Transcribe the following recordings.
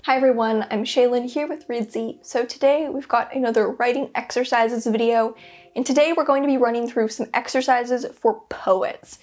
Hi everyone, I'm Shaylin here with Reedsy. So today we've got another writing exercises video, and today we're going to be running through some exercises for poets.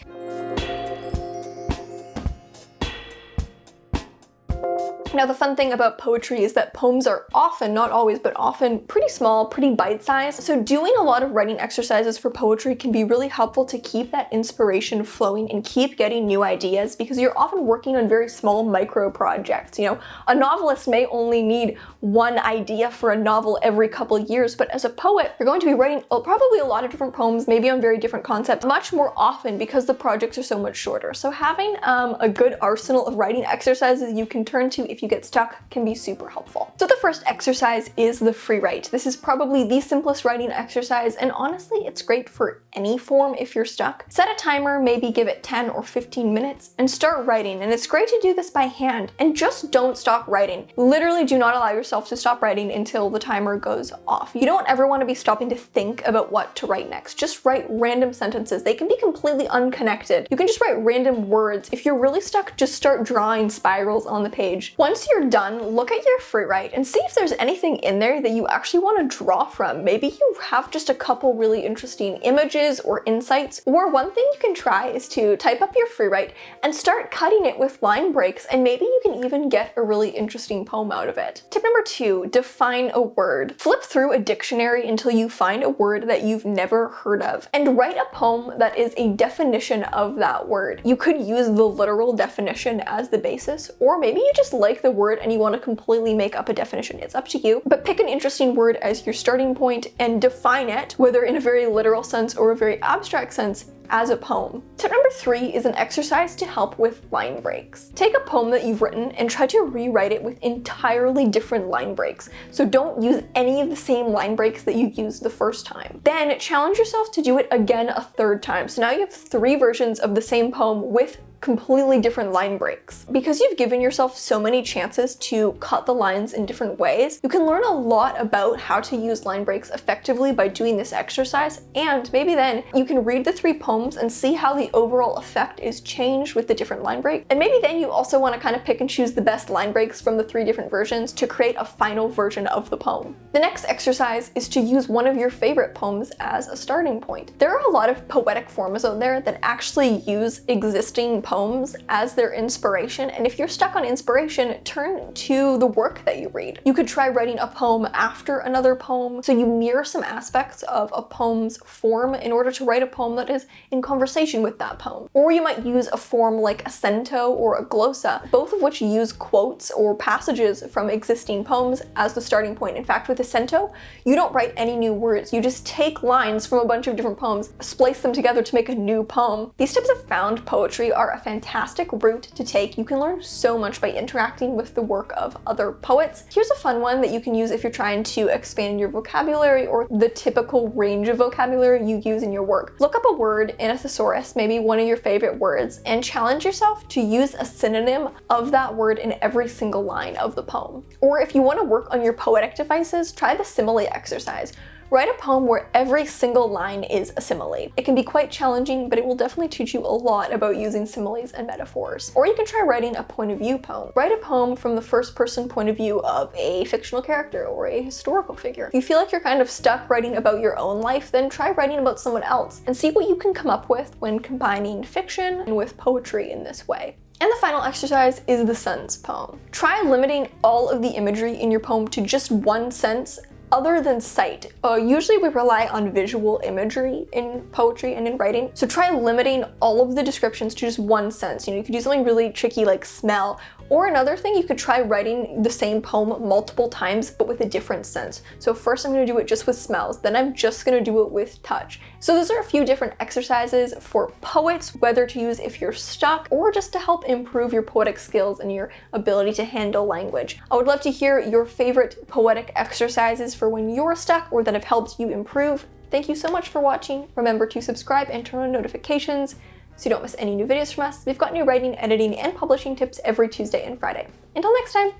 Now the fun thing about poetry is that poems are often, not always, but often pretty small, pretty bite-sized. So doing a lot of writing exercises for poetry can be really helpful to keep that inspiration flowing and keep getting new ideas, because you're often working on very small micro projects. You know, a novelist may only need one idea for a novel every couple of years, but as a poet, you're going to be writing probably a lot of different poems, maybe on very different concepts, much more often because the projects are so much shorter. So having a good arsenal of writing exercises you can turn to if you get stuck can be super helpful. So the first exercise is the free write. This is probably the simplest writing exercise, and honestly, it's great for any form if you're stuck. Set a timer, maybe give it 10 or 15 minutes, and start writing. And it's great to do this by hand, and just don't stop writing. Literally do not allow yourself to stop writing until the timer goes off. You don't ever want to be stopping to think about what to write next. Just write random sentences. They can be completely unconnected. You can just write random words. If you're really stuck, just start drawing spirals on the page. Once you're done, look at your free write and see if there's anything in there that you actually want to draw from. Maybe you have just a couple really interesting images or insights. Or one thing you can try is to type up your free write and start cutting it with line breaks, and maybe you can even get a really interesting poem out of it. Tip number 2, define a word. Flip through a dictionary until you find a word that you've never heard of, and write a poem that is a definition of that word. You could use the literal definition as the basis, or maybe you just like the word and you want to completely make up a definition. It's up to you, but pick an interesting word as your starting point and define it, whether in a very literal sense or a very abstract sense, as a poem. Tip number 3 is an exercise to help with line breaks. Take a poem that you've written and try to rewrite it with entirely different line breaks. So don't use any of the same line breaks that you used the first time. Then challenge yourself to do it again a third time. So now you have 3 versions of the same poem with completely different line breaks. Because you've given yourself so many chances to cut the lines in different ways, you can learn a lot about how to use line breaks effectively by doing this exercise, and maybe then you can read the 3 poems and see how the overall effect is changed with the different line break. And maybe then you also want to kind of pick and choose the best line breaks from the 3 different versions to create a final version of the poem. The next exercise is to use one of your favorite poems as a starting point. There are a lot of poetic forms out there that actually use existing poems as their inspiration, and if you're stuck on inspiration, turn to the work that you read. You could try writing a poem after another poem, so you mirror some aspects of a poem's form in order to write a poem that is in conversation with that poem. Or you might use a form like a cento or a glossa, both of which use quotes or passages from existing poems as the starting point. In fact, with a cento, you don't write any new words. You just take lines from a bunch of different poems, splice them together to make a new poem. These types of found poetry are a fantastic route to take. You can learn so much by interacting with the work of other poets. Here's a fun one that you can use if you're trying to expand your vocabulary or the typical range of vocabulary you use in your work. Look up a word in a thesaurus, maybe one of your favorite words, and challenge yourself to use a synonym of that word in every single line of the poem. Or if you want to work on your poetic devices, try the simile exercise. Write a poem where every single line is a simile. It can be quite challenging, but it will definitely teach you a lot about using similes and metaphors. Or you can try writing a point of view poem. Write a poem from the first person point of view of a fictional character or a historical figure. If you feel like you're kind of stuck writing about your own life, then try writing about someone else and see what you can come up with when combining fiction and with poetry in this way. And the final exercise is the sentence poem. Try limiting all of the imagery in your poem to just one sense other than sight. Usually we rely on visual imagery in poetry and in writing, so try limiting all of the descriptions to just one sense. You know, you could do something really tricky like smell. Or another thing, you could try writing the same poem multiple times, but with a different sense. So first I'm going to do it just with smells, then I'm just going to do it with touch. So those are a few different exercises for poets, whether to use if you're stuck or just to help improve your poetic skills and your ability to handle language. I would love to hear your favorite poetic exercises for when you're stuck or that have helped you improve. Thank you so much for watching. Remember to subscribe and turn on notifications so you don't miss any new videos from us. We've got new writing, editing, and publishing tips every Tuesday and Friday. Until next time,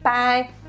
bye!